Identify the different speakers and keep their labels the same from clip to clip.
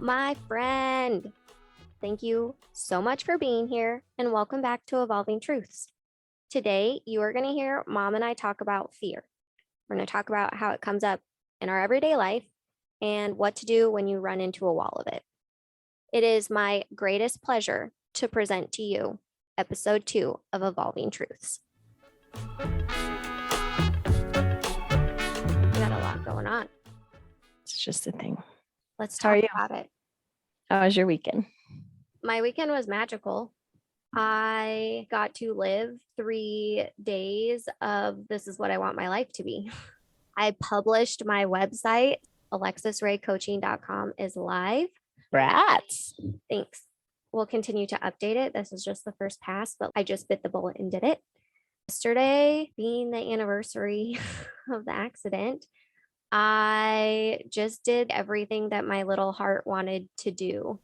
Speaker 1: my friend. Thank you so much for being here and welcome back to Evolving Truths. Today, you are going to hear Mom and I talk about fear. We're going to talk about how it comes up in our everyday life and what to do when you run into a wall of it. It is my greatest pleasure to present to you episode 2 of Evolving Truths. We got a lot going on.
Speaker 2: It's just a thing.
Speaker 1: Let's
Speaker 2: How are
Speaker 1: talk
Speaker 2: you?
Speaker 1: about it.
Speaker 2: How was your weekend?
Speaker 1: My weekend was magical. I got to live 3 days of this is what I want my life to be. I published my website, alexusraecoaching.com is live.
Speaker 2: Brats.
Speaker 1: Thanks. We'll continue to update it. This is just the first pass, but I just bit the bullet and did it. Yesterday, being the anniversary of the accident, I just did everything that my little heart wanted to do.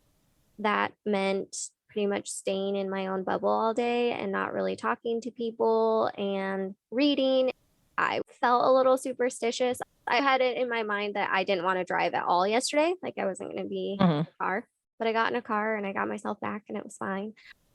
Speaker 1: That meant pretty much staying in my own bubble all day and not really talking to people and reading. I felt a little superstitious. I had it in my mind that I didn't want to drive at all yesterday. Like I wasn't going to be in a car, but I got in a car and I got myself back and it was fine.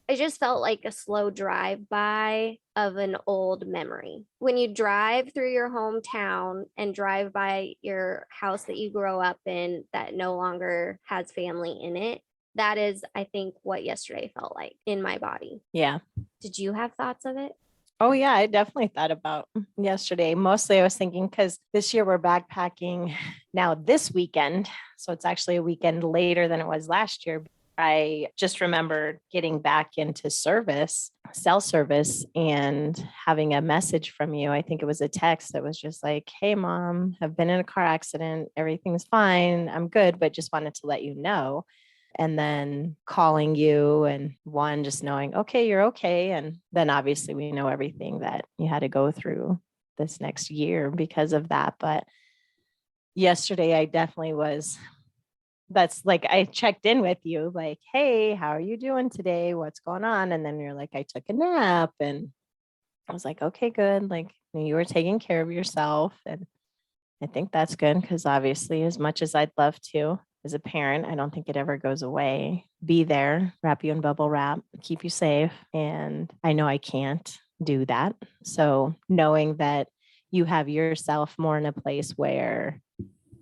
Speaker 1: I just felt like a slow drive by of an old memory. When you drive through your hometown and drive by your house that you grow up in that no longer has family in it, that is, I think, what yesterday felt like in my body.
Speaker 2: Yeah.
Speaker 1: Did you have thoughts of it?
Speaker 2: Oh, yeah. I definitely thought about yesterday. Mostly I was thinking because this year we're backpacking now this weekend. So it's actually a weekend later than it was last year. I just remember getting back into cell service, and having a message from you. I think it was a text that was just like, "Hey, Mom, I've been in a car accident. Everything's fine. I'm good, but just wanted to let you know." And then calling you and one just knowing, okay, you're okay. And then obviously we know everything that you had to go through this next year because of that. But yesterday I definitely was, that's like, I checked in with you like, hey, how are you doing today? What's going on? And then you're like, I took a nap, and I was like, okay, good. Like you were taking care of yourself. And I think that's good because obviously, as much as I'd love to, as a parent, I don't think it ever goes away. Be there, wrap you in bubble wrap, keep you safe. And I know I can't do that. So knowing that you have yourself more in a place where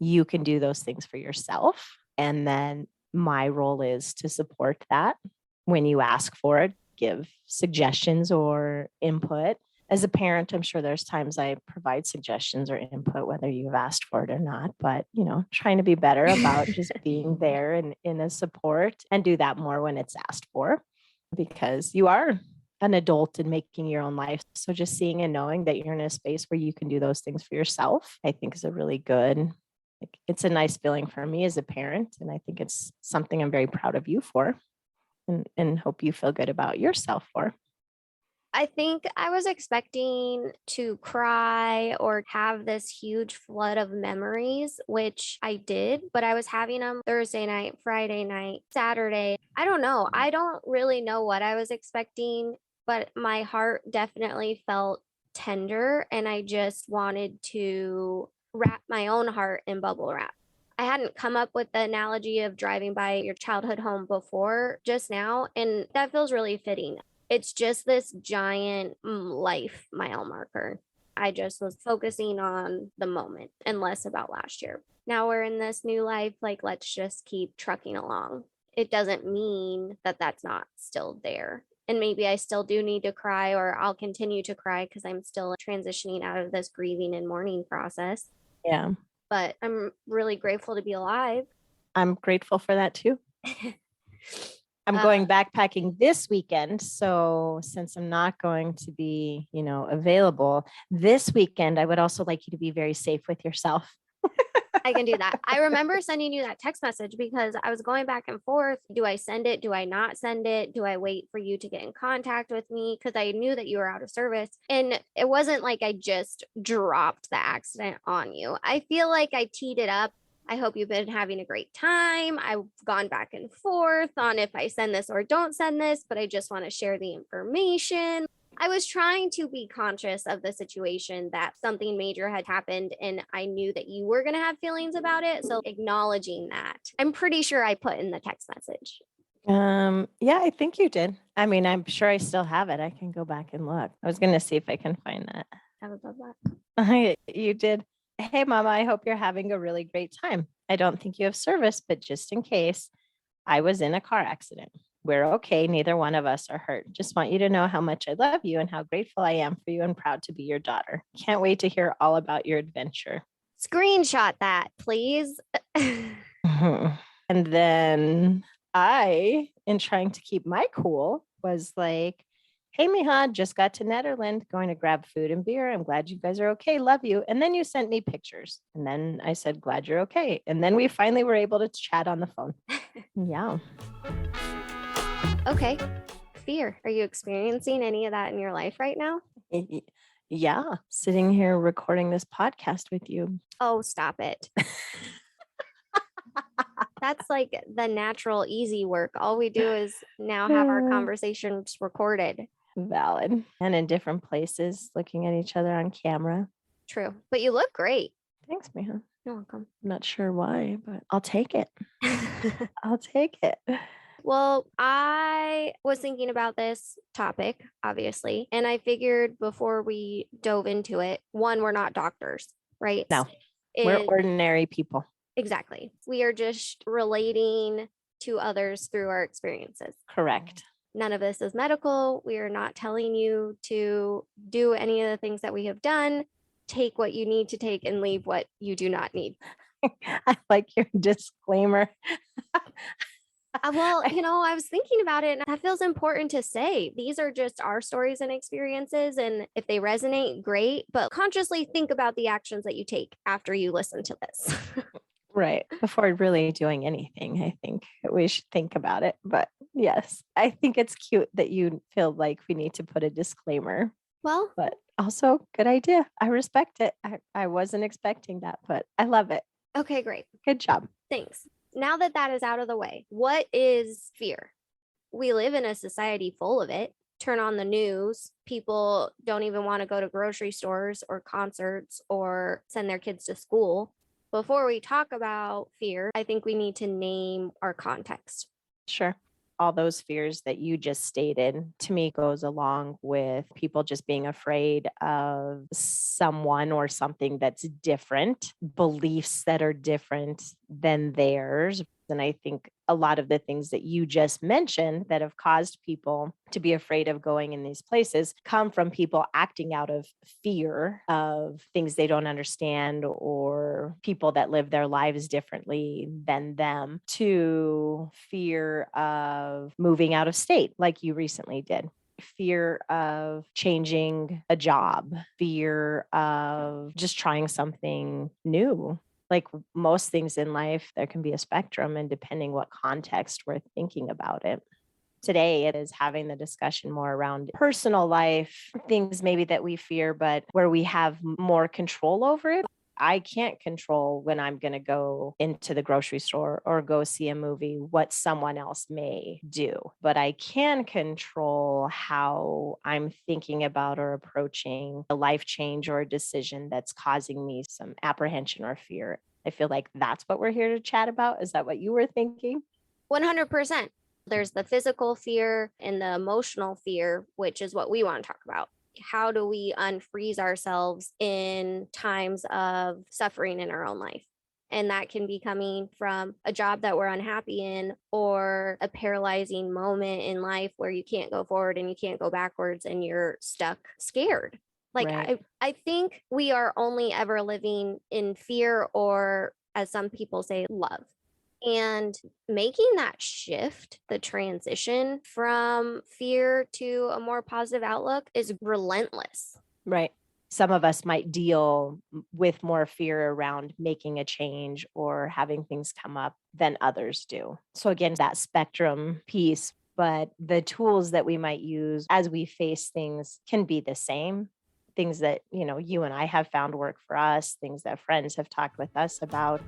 Speaker 2: you can do those things for yourself. And then my role is to support that when you ask for it, give suggestions or input. As a parent, I'm sure there's times I provide suggestions or input, whether you've asked for it or not, but, trying to be better about just being there and in a support, and do that more when it's asked for, because you are an adult and making your own life. So just seeing and knowing that you're in a space where you can do those things for yourself, I think is a really good, it's a nice feeling for me as a parent. And I think it's something I'm very proud of you for, and hope you feel good about yourself for.
Speaker 1: I think I was expecting to cry or have this huge flood of memories, which I did, but I was having them Thursday night, Friday night, Saturday. I don't know. I don't really know what I was expecting, but my heart definitely felt tender, and I just wanted to wrap my own heart in bubble wrap. I hadn't come up with the analogy of driving by your childhood home before just now, and that feels really fitting. It's just this giant life mile marker. I just was focusing on the moment and less about last year. Now we're in this new life. Like, let's just keep trucking along. It doesn't mean that that's not still there. And maybe I still do need to cry, or I'll continue to cry because I'm still transitioning out of this grieving and mourning process.
Speaker 2: Yeah.
Speaker 1: But I'm really grateful to be alive.
Speaker 2: I'm grateful for that too. I'm going backpacking this weekend. So since I'm not going to be, available this weekend, I would also like you to be very safe with yourself.
Speaker 1: I can do that. I remember sending you that text message because I was going back and forth. Do I send it? Do I not send it? Do I wait for you to get in contact with me? Because I knew that you were out of service. And it wasn't like I just dropped the accident on you. I feel like I teed it up. I hope you've been having a great time. I've gone back and forth on if I send this or don't send this, but I just want to share the information. I was trying to be conscious of the situation that something major had happened and I knew that you were going to have feelings about it. So acknowledging that, I'm pretty sure I put in the text message.
Speaker 2: Yeah, I think you did. I mean, I'm sure I still have it. I can go back and look. I was going to see if I can find that.
Speaker 1: I would love that.
Speaker 2: You did. Hey, Mama, I hope you're having a really great time. I don't think you have service, but just in case, I was in a car accident. We're okay. Neither one of us are hurt. Just want you to know how much I love you and how grateful I am for you and proud to be your daughter. Can't wait to hear all about your adventure.
Speaker 1: Screenshot that, please.
Speaker 2: Mhm. And then I, in trying to keep my cool, was like, hey, Miha, just got to Netherlands, going to grab food and beer. I'm glad you guys are okay. Love you. And then you sent me pictures. And then I said, glad you're okay. And then we finally were able to chat on the phone. Yeah.
Speaker 1: Okay. Fear. Are you experiencing any of that in your life right now?
Speaker 2: Yeah. Sitting here recording this podcast with you.
Speaker 1: Oh, stop it. That's like the natural, easy work. All we do is now have our conversations recorded.
Speaker 2: Valid. And in different places, looking at each other on camera.
Speaker 1: True. But you look great.
Speaker 2: Thanks, Miha.
Speaker 1: You're welcome.
Speaker 2: I'm not sure why, but I'll take it. I'll take it.
Speaker 1: Well, I was thinking about this topic, obviously, and I figured before we dove into it, one, we're not doctors, right?
Speaker 2: No, we're ordinary people.
Speaker 1: Exactly. We are just relating to others through our experiences.
Speaker 2: Correct.
Speaker 1: None of this is medical. We are not telling you to do any of the things that we have done. Take what you need to take and leave what you do not need.
Speaker 2: I like your disclaimer.
Speaker 1: Well, I was thinking about it and that feels important to say. These are just our stories and experiences. And if they resonate, great. But consciously think about the actions that you take after you listen to this.
Speaker 2: Right. Before really doing anything, I think we should think about it. But yes, I think it's cute that you feel like we need to put a disclaimer.
Speaker 1: Well,
Speaker 2: but also good idea. I respect it. I wasn't expecting that, but I love it.
Speaker 1: Okay, great.
Speaker 2: Good job.
Speaker 1: Thanks. Now that that is out of the way, what is fear? We live in a society full of it. Turn on the news. People don't even want to go to grocery stores or concerts or send their kids to school. Before we talk about fear, I think we need to name our context.
Speaker 2: Sure. All those fears that you just stated to me goes along with people just being afraid of someone or something that's different, beliefs that are different than theirs. And I think a lot of the things that you just mentioned that have caused people to be afraid of going in these places come from people acting out of fear of things they don't understand or people that live their lives differently than them, to fear of moving out of state like you recently did. Fear of changing a job, fear of just trying something new. Like most things in life, there can be a spectrum, and depending what context we're thinking about it. Today, it is having the discussion more around personal life, things maybe that we fear, but where we have more control over it. I can't control when I'm going to go into the grocery store or go see a movie, what someone else may do, but I can control how I'm thinking about or approaching a life change or a decision that's causing me some apprehension or fear. I feel like that's what we're here to chat about. Is that what you were thinking?
Speaker 1: 100%. There's the physical fear and the emotional fear, which is what we want to talk about. How do we unfreeze ourselves in times of suffering in our own life? And that can be coming from a job that we're unhappy in or a paralyzing moment in life where you can't go forward and you can't go backwards and you're stuck, scared. Like,
Speaker 2: Right.
Speaker 1: I think we are only ever living in fear or, as some people say, love. And making that shift, the transition from fear to a more positive outlook is relentless.
Speaker 2: Right. Some of us might deal with more fear around making a change or having things come up than others do. So again, that spectrum piece, but the tools that we might use as we face things can be the same. Things that, you and I have found work for us, things that friends have talked with us about.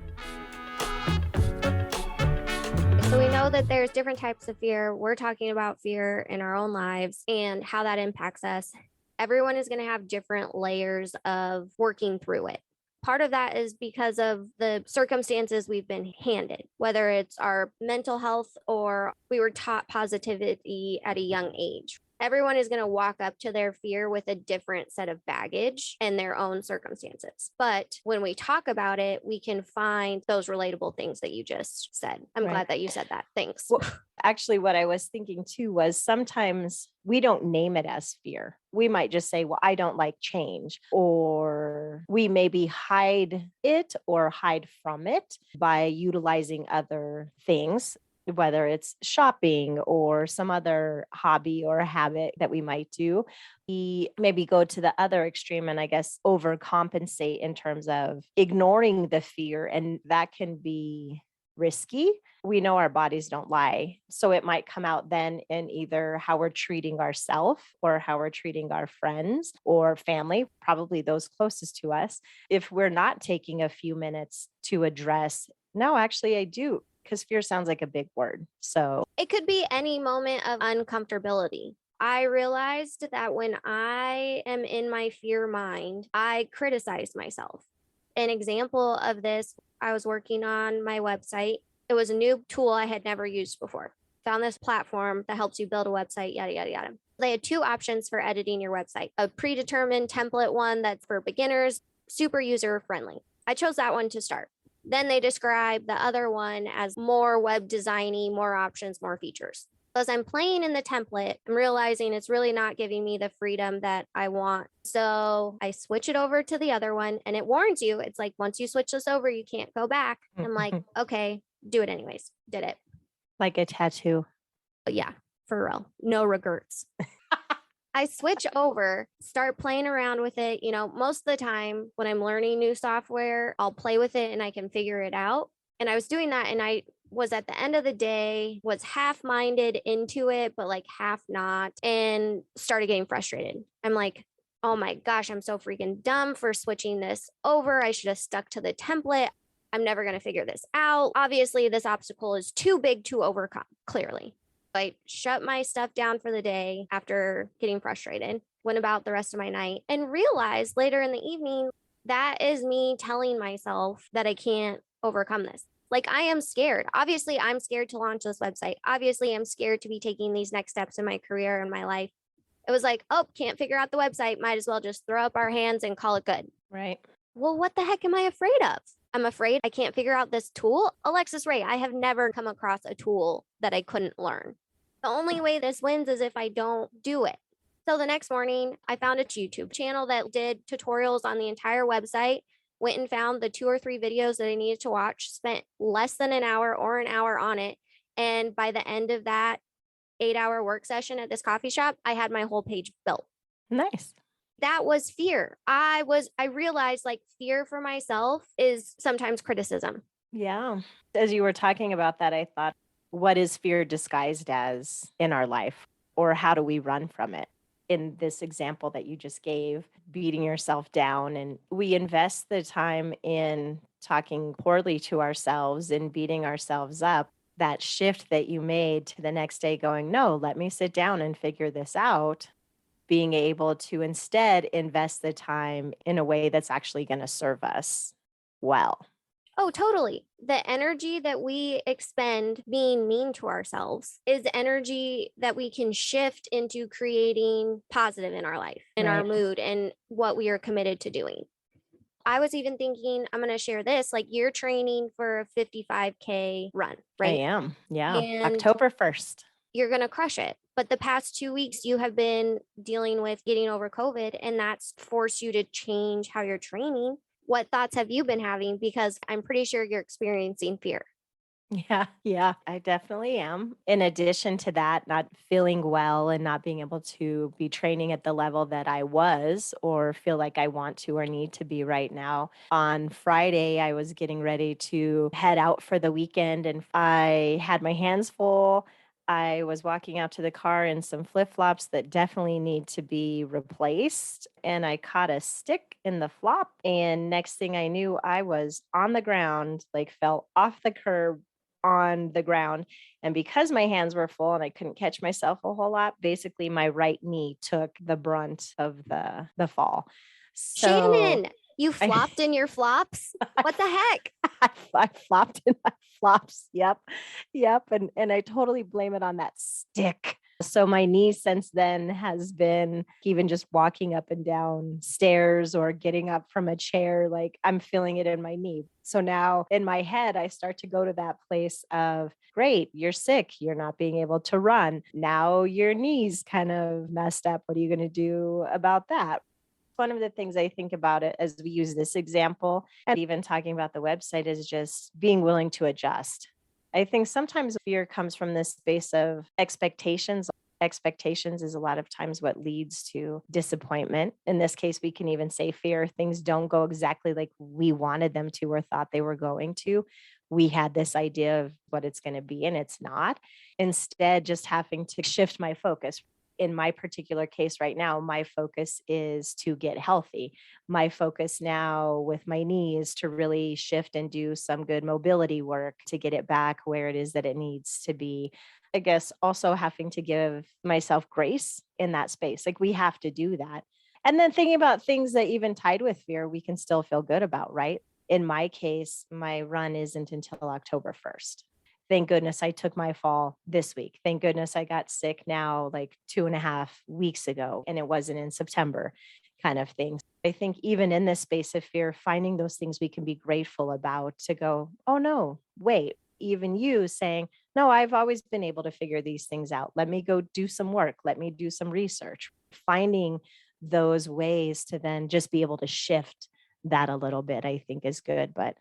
Speaker 1: So we know that there's different types of fear. We're talking about fear in our own lives and how that impacts us. Everyone is going to have different layers of working through it. Part of that is because of the circumstances we've been handed, whether it's our mental health or we were taught positivity at a young age. Everyone is going to walk up to their fear with a different set of baggage and their own circumstances. But when we talk about it, we can find those relatable things that you just said. I'm
Speaker 2: Right.
Speaker 1: glad that you said that. Thanks.
Speaker 2: Well, actually, what I was thinking too was sometimes we don't name it as fear. We might just say, well, I don't like change, or we maybe hide it or hide from it by utilizing other things, whether it's shopping or some other hobby or habit that we might do. We maybe go to the other extreme and I guess overcompensate in terms of ignoring the fear. And that can be risky. We know our bodies don't lie. So it might come out then in either how we're treating ourselves or how we're treating our friends or family, probably those closest to us. If we're not taking a few minutes to address, no, actually, I do, because fear sounds like a big word. So
Speaker 1: It could be any moment of uncomfortability. I realized that when I am in my fear mind, I criticize myself. An example of this, I was working on my website. It was a new tool I had never used before. Found this platform that helps you build a website, yada, yada, yada. They had two options for editing your website, a predetermined template one that's for beginners, super user friendly. I chose that one to start. Then they describe the other one as more web designy, more options, more features. As I'm playing in the template, I'm realizing it's really not giving me the freedom that I want. So I switch it over to the other one and it warns you. It's like, once you switch this over, you can't go back. I'm like, okay, do it anyways. Did it.
Speaker 2: like a tattoo.
Speaker 1: But yeah, for real. No regrets. I switch over, start playing around with it. Most of the time when I'm learning new software, I'll play with it and I can figure it out. And I was doing that and I was at the end of the day, was half minded into it, but like half not, and started getting frustrated. I'm like, oh my gosh, I'm so freaking dumb for switching this over. I should have stuck to the template. I'm never going to figure this out. Obviously, this obstacle is too big to overcome, clearly. I shut my stuff down for the day after getting frustrated, went about the rest of my night, and realized later in the evening that is me telling myself that I can't overcome this. Like, I am scared. Obviously, I'm scared to launch this website. Obviously, I'm scared to be taking these next steps in my career and my life. It was like, oh, can't figure out the website. Might as well just throw up our hands and call it good.
Speaker 2: Right.
Speaker 1: Well, what the heck am I afraid of? I'm afraid I can't figure out this tool. Alexus Rae, I have never come across a tool that I couldn't learn. The only way this wins is if I don't do it. So the next morning, I found a YouTube channel that did tutorials on the entire website, went and found the 2 or 3 videos that I needed to watch, spent less than an hour or an hour on it. And by the end of that 8-hour work session at this coffee shop, I had my whole page built.
Speaker 2: Nice.
Speaker 1: That was fear. I realized like fear for myself is sometimes criticism.
Speaker 2: Yeah. As you were talking about that, I thought, what is fear disguised as in our life? Or how do we run from it? In this example that you just gave, beating yourself down, and we invest the time in talking poorly to ourselves and beating ourselves up. That shift that you made to the next day going, no, let me sit down and figure this out, being able to instead invest the time in a way that's actually going to serve us well.
Speaker 1: Oh, totally. The energy that we expend being mean to ourselves is energy that we can shift into creating positive in our life, in our
Speaker 2: Right.
Speaker 1: mood, and what we are committed to doing. I was even thinking, I'm going to share this, like you're training for a 55K run,
Speaker 2: I
Speaker 1: right?
Speaker 2: am. Yeah.
Speaker 1: And
Speaker 2: October 1st.
Speaker 1: you're going to crush it. But the past 2 weeks, you have been dealing with getting over COVID, and that's forced you to change how you're training. What thoughts have you been having? Because I'm pretty sure you're experiencing fear.
Speaker 2: Yeah, yeah, I definitely am. In addition to that, not feeling well and not being able to be training at the level that I was or feel like I want to or need to be right now. On Friday, I was getting ready to head out for the weekend and I had my hands full. I was walking out to the car in some flip flops that definitely need to be replaced. And I caught a stick in the flop. And next thing I knew, I was on the ground, like fell off the curb on the ground. And because my hands were full and I couldn't catch myself a whole lot, basically my right knee took the brunt of the fall. So
Speaker 1: Shannon, you
Speaker 2: I
Speaker 1: flopped in your flops? What the heck?
Speaker 2: I flopped in my flops. Yep. Yep. And I totally blame it on that stick. So my knee since then has been even just walking up and down stairs or getting up from a chair, like I'm feeling it in my knee. So now in my head, I start to go to that place of, great, you're sick. You're not being able to run. Now your knee's kind of messed up. What are you going to do about that? One of the things I think about it as we use this example and even talking about the website is just being willing to adjust. I think sometimes fear comes from this space of expectations. Expectations is a lot of times what leads to disappointment. In this case, we can even say fear. Things don't go exactly like we wanted them to or thought they were going to. We had this idea of what it's going to be, and it's not. Instead, just having to shift my focus. In my particular case right now, my focus is to get healthy. My focus now with my knee is to really shift and do some good mobility work to get it back where it is that it needs to be. I guess also having to give myself grace in that space. Like we have to do that. And then thinking about things that even tied with fear, we can still feel good about, right? In my case, my run isn't until October 1st. Thank goodness I took my fall this week. Thank goodness I got sick now, like 2.5 weeks ago, and it wasn't in September kind of thing. I think even in this space of fear, finding those things we can be grateful about to go, oh no, wait, even you saying, no, I've always been able to figure these things out. Let me go do some work. Let me do some research. Finding those ways to then just be able to shift that a little bit, I think is good. But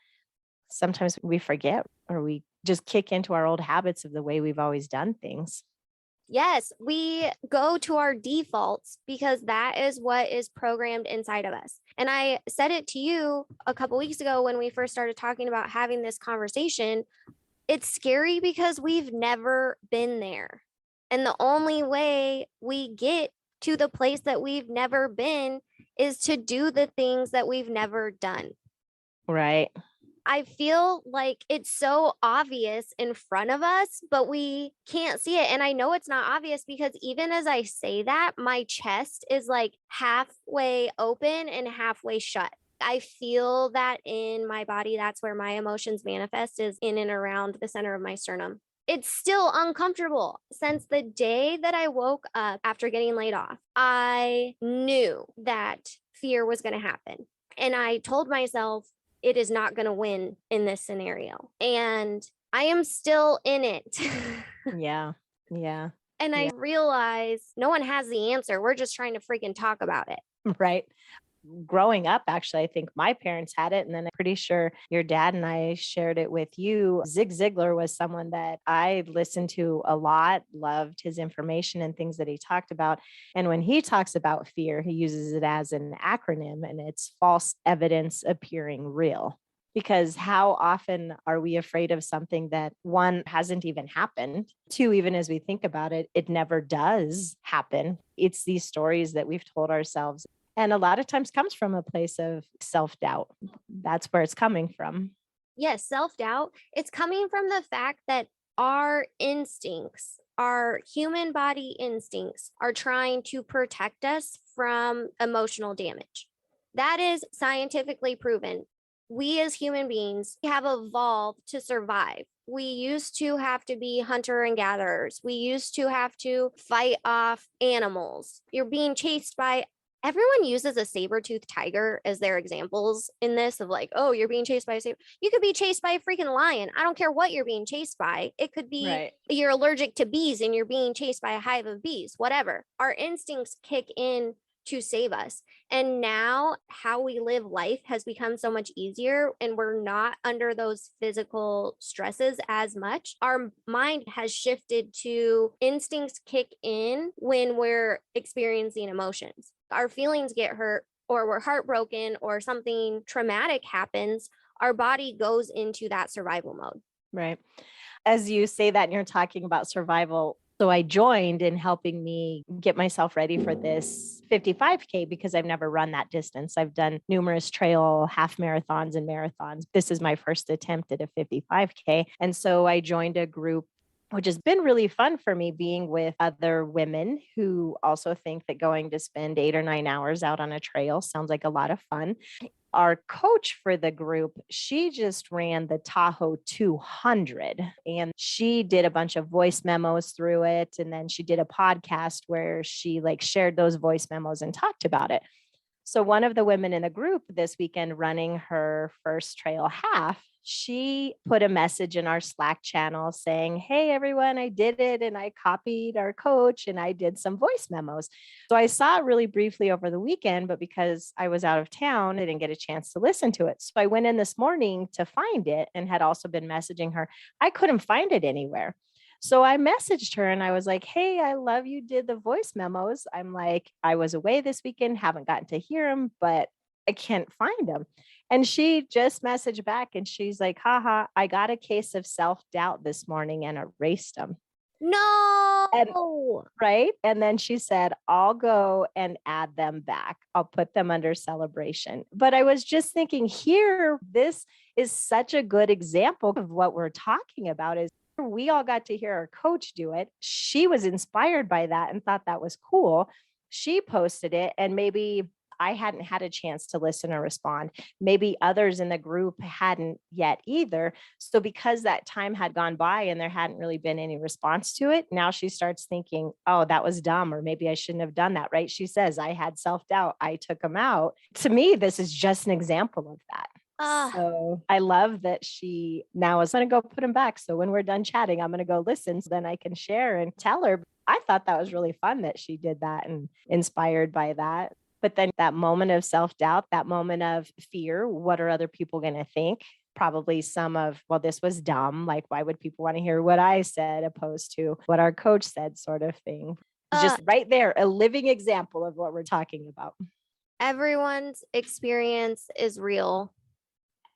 Speaker 2: sometimes we forget or we just kick into our old habits of the way we've always done things.
Speaker 1: Yes, we go to our defaults because that is what is programmed inside of us. And I said it to you a couple weeks ago when we first started talking about having this conversation. It's scary because we've never been there. And the only way we get to the place that we've never been is to do the things that we've never done.
Speaker 2: Right.
Speaker 1: I feel like it's so obvious in front of us, but we can't see it. And I know it's not obvious because even as I say that, my chest is like halfway open and halfway shut. I feel that in my body. That's where my emotions manifest, is in and around the center of my sternum. It's still uncomfortable. Since the day that I woke up after getting laid off, I knew that fear was going to happen. And I told myself, it is not going to win in this scenario. And I am still in it.
Speaker 2: Yeah. Yeah.
Speaker 1: And I
Speaker 2: Yeah.
Speaker 1: realize no one has the answer. We're just trying to freaking talk about it.
Speaker 2: Right. Growing up, actually, I think my parents had it. And then I'm pretty sure your dad and I shared it with you. Zig Ziglar was someone that I listened to a lot, loved his information and things that he talked about. And when he talks about fear, he uses it as an acronym, and it's false evidence appearing real. Because how often are we afraid of something that, one, hasn't even happened? Two, even as we think about it, it never does happen. It's these stories that we've told ourselves. And a lot of times comes from a place of self-doubt. That's where it's coming from.
Speaker 1: Yes, self doubt. It's coming from the fact that our instincts, our human body instincts, are trying to protect us from emotional damage. That is scientifically proven. We as human beings have evolved to survive. We used to have to be hunter and gatherers. We used to have to fight off animals. You're being chased by, everyone uses a saber-toothed tiger as their examples in this, of like, oh, you're being chased by a saber. You could be chased by a freaking lion. I don't care what you're being chased by. It could be
Speaker 2: Right.
Speaker 1: you're allergic to bees and you're being chased by a hive of bees, whatever. Our instincts kick in to save us. And now how we live life has become so much easier, and we're not under those physical stresses as much. Our mind has shifted to instincts kick in when we're experiencing emotions. Our feelings get hurt, or we're heartbroken, or something traumatic happens. Our body goes into that survival mode.
Speaker 2: Right. As you say that and you're talking about survival, So I joined in helping me get myself ready for this 55K because I've never run that distance. I've done numerous trail half marathons and marathons. This is my first attempt at a 55K. And so I joined a group, which has been really fun for me, being with other women who also think that going to spend 8 or 9 hours out on a trail sounds like a lot of fun. Our coach for the group, she just ran the Tahoe 200 and she did a bunch of voice memos through it. And then she did a podcast where she like shared those voice memos and talked about it. So one of the women in the group this weekend running her first trail half, she put a message in our Slack channel saying, "Hey, everyone, I did it. And I copied our coach and I did some voice memos." So I saw it really briefly over the weekend, but because I was out of town, I didn't get a chance to listen to it. So I went in this morning to find it and had also been messaging her. I couldn't find it anywhere. So I messaged her and I was like, "Hey, I love you did the voice memos." I'm like, "I was away this weekend, haven't gotten to hear them, but I can't find them." And she just messaged back and she's like, "Haha, I got a case of self-doubt this morning and erased them." And
Speaker 1: No.
Speaker 2: right. And then she said, "I'll go and add them back. I'll put them under celebration." But I was just thinking here, this is such a good example of what we're talking about is we all got to hear our coach do it. She was inspired by that and thought that was cool. She posted it and maybe I hadn't had a chance to listen or respond. Maybe others in the group hadn't yet either. So because that time had gone by and there hadn't really been any response to it, now she starts thinking, "Oh, that was dumb, or maybe I shouldn't have done that," right? She says, "I had self-doubt. I took them out." To me, this is just an example of that.
Speaker 1: Ah,
Speaker 2: So I love that she now is going to go put them back. So when we're done chatting, I'm going to go listen so then I can share and tell her. I thought that was really fun that she did that and inspired by that. But then that moment of self-doubt, that moment of fear, what are other people going to think? Probably some of, well, this was dumb. Like, why would people want to hear what I said opposed to what our coach said, sort of thing. It's
Speaker 1: uh,
Speaker 2: just right there, a living example of what we're talking about.
Speaker 1: everyone's experience is real.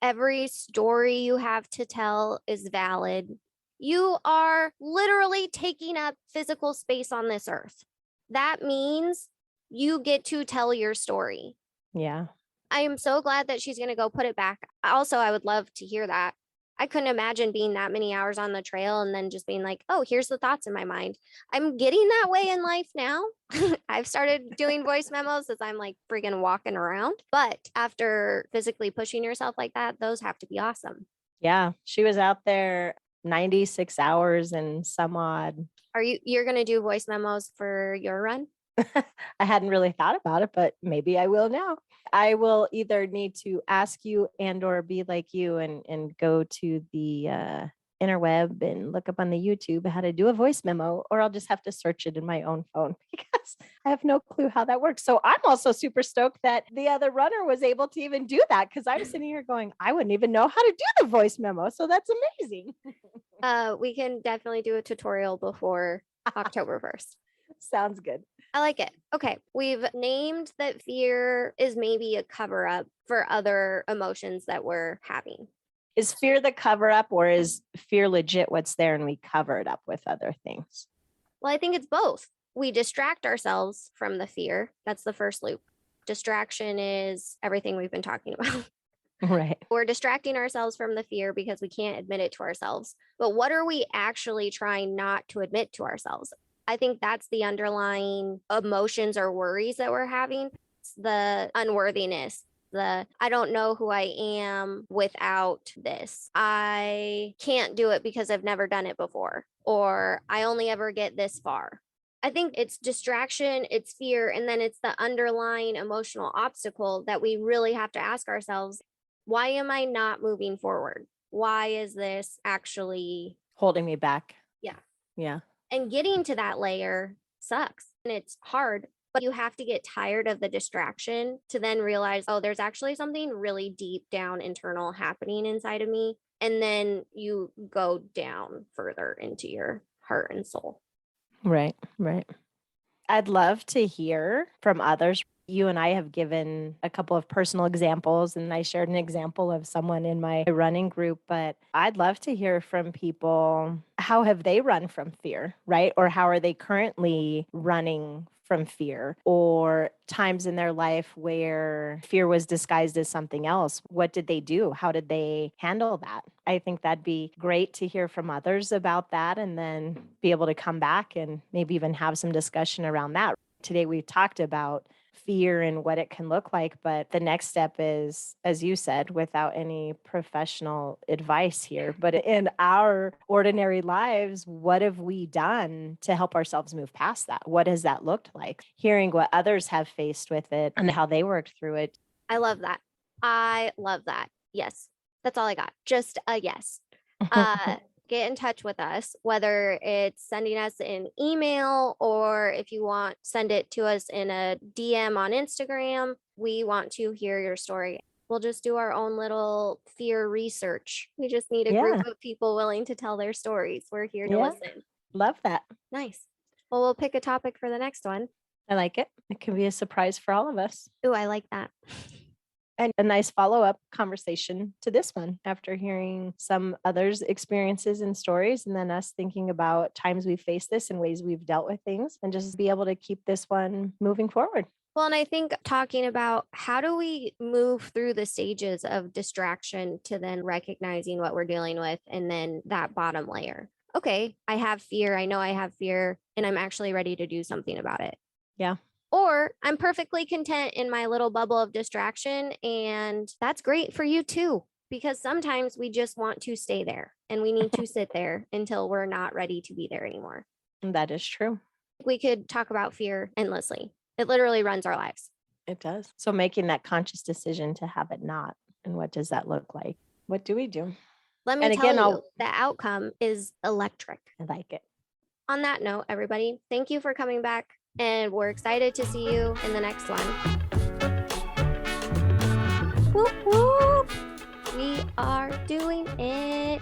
Speaker 1: Every story you have to tell is valid. You are literally taking up physical space on this earth. That means you get to tell your story.
Speaker 2: Yeah.
Speaker 1: I am so glad that she's going to go put it back. Also, I would love to hear that. I couldn't imagine being that many hours on the trail and then just being like, "Oh, here's the thoughts in my mind." I'm getting that way in life now. I've started doing voice memos as I'm like friggin' walking around. But after physically pushing yourself like that, those have to be awesome.
Speaker 2: Yeah. She was out there 96 hours and some odd.
Speaker 1: You're going to do voice memos for your run?
Speaker 2: I hadn't really thought about it, but maybe I will now. I will either need to ask you and or be like you and go to the interweb and look up on the YouTube how to do a voice memo, or I'll just have to search it in my own phone because I have no clue how that works. So I'm also super stoked that the other runner was able to even do that because I'm sitting here going, I wouldn't even know how to do the voice memo. So that's amazing.
Speaker 1: We can definitely do a tutorial before October 1st.
Speaker 2: Sounds good.
Speaker 1: I like it. Okay. We've named that fear is maybe a cover up for other emotions that we're having.
Speaker 2: Is fear the cover up or is fear legit what's there and we cover it up with other things?
Speaker 1: Well, I think it's both. We distract ourselves from the fear. That's the first loop. Distraction is everything we've been talking about.
Speaker 2: Right.
Speaker 1: We're distracting ourselves from the fear because we can't admit it to ourselves. But what are we actually trying not to admit to ourselves? I think that's the underlying emotions or worries that we're having. It's the unworthiness, the I don't know who I am without this. I can't do it because I've never done it before, or I only ever get this far. I think it's distraction, it's fear, and then it's the underlying emotional obstacle that we really have to ask ourselves, why am I not moving forward? Why is this actually,
Speaker 2: Holding me back.
Speaker 1: yeah.
Speaker 2: Yeah.
Speaker 1: And getting to that layer sucks and it's hard, but you have to get tired of the distraction to then realize, oh, there's actually something really deep down internal happening inside of me. And then you go down further into your heart and soul.
Speaker 2: Right. Right. I'd love to hear from others. You and I have given a couple of personal examples, and I shared an example of someone in my running group, but I'd love to hear from people. How have they run from fear, right? Or how are they currently running from fear, or times in their life where fear was disguised as something else? What did they do? How did they handle that? I think that'd be great to hear from others about that, and then be able to come back and maybe even have some discussion around that. Today, we talked about fear and what it can look like. But the next step is, as you said, without any professional advice here, but in our ordinary lives, what have we done to help ourselves move past that? What has that looked like? Hearing what others have faced with it and how they worked through it.
Speaker 1: I love that. I love that. Yes. That's all I got. Just a yes. Get in touch with us, whether it's sending us an email or if you want, send it to us in a DM on Instagram. We want to hear your story. We'll just do our own little fear research. We just need a group
Speaker 2: Yeah.
Speaker 1: of people willing to tell their stories. We're here to
Speaker 2: Yeah.
Speaker 1: listen.
Speaker 2: Love that.
Speaker 1: Nice. Well, we'll pick a topic for the next one.
Speaker 2: I like it. It can be a surprise for all of us.
Speaker 1: Ooh, I like that.
Speaker 2: And a nice follow-up conversation to this one after hearing some others' experiences and stories, and then us thinking about times we've faced this and ways we've dealt with things, and just be able to keep this one moving forward.
Speaker 1: Well, and I think talking about how do we move through the stages of distraction to then recognizing what we're dealing with and then that bottom layer. Okay, I have fear. I know I have fear, and I'm actually ready to do something about it.
Speaker 2: Yeah.
Speaker 1: Or I'm perfectly content in my little bubble of distraction, and that's great for you too, because sometimes we just want to stay there and we need to sit there until we're not ready to be there anymore.
Speaker 2: And that is true.
Speaker 1: We could talk about fear endlessly. It literally runs our lives.
Speaker 2: It does. So making that conscious decision to have it not, and what does that look like? What do we do?
Speaker 1: Let me
Speaker 2: And
Speaker 1: tell
Speaker 2: again,
Speaker 1: you, the outcome is electric.
Speaker 2: I like it.
Speaker 1: On that note, everybody, thank you for coming back, and we're excited to see you in the next one. Whoop, whoop. We are doing it.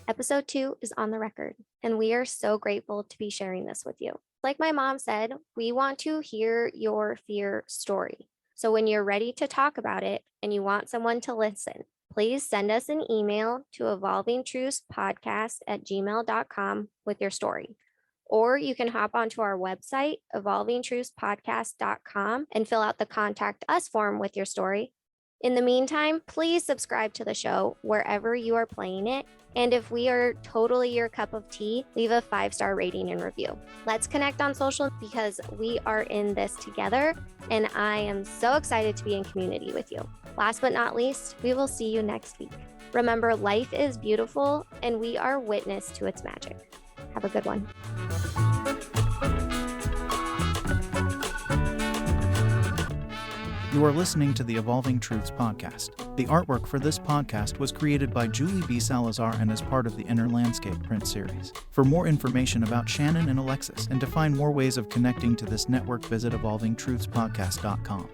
Speaker 1: Episode 2 is on the record, and we are so grateful to be sharing this with you. Like my mom said, we want to hear your fear story. So when you're ready to talk about it and you want someone to listen, please send us an email to evolvingtruthspodcast@gmail.com with your story. Or you can hop onto our website, evolvingtruthspodcast.com, and fill out the contact us form with your story. In the meantime, please subscribe to the show wherever you are playing it. And if we are totally your cup of tea, leave a 5-star rating and review. Let's connect on social because we are in this together, and I am so excited to be in community with you. Last but not least, we will see you next week. Remember, life is beautiful, and we are witness to its magic. Have a good one.
Speaker 3: You are listening to the Evolving Truths podcast. The artwork for this podcast was created by Julie B. Salazar and is part of the Inner Landscape print series. For more information about Shannon and Alexus and to find more ways of connecting to this network, visit evolvingtruthspodcast.com.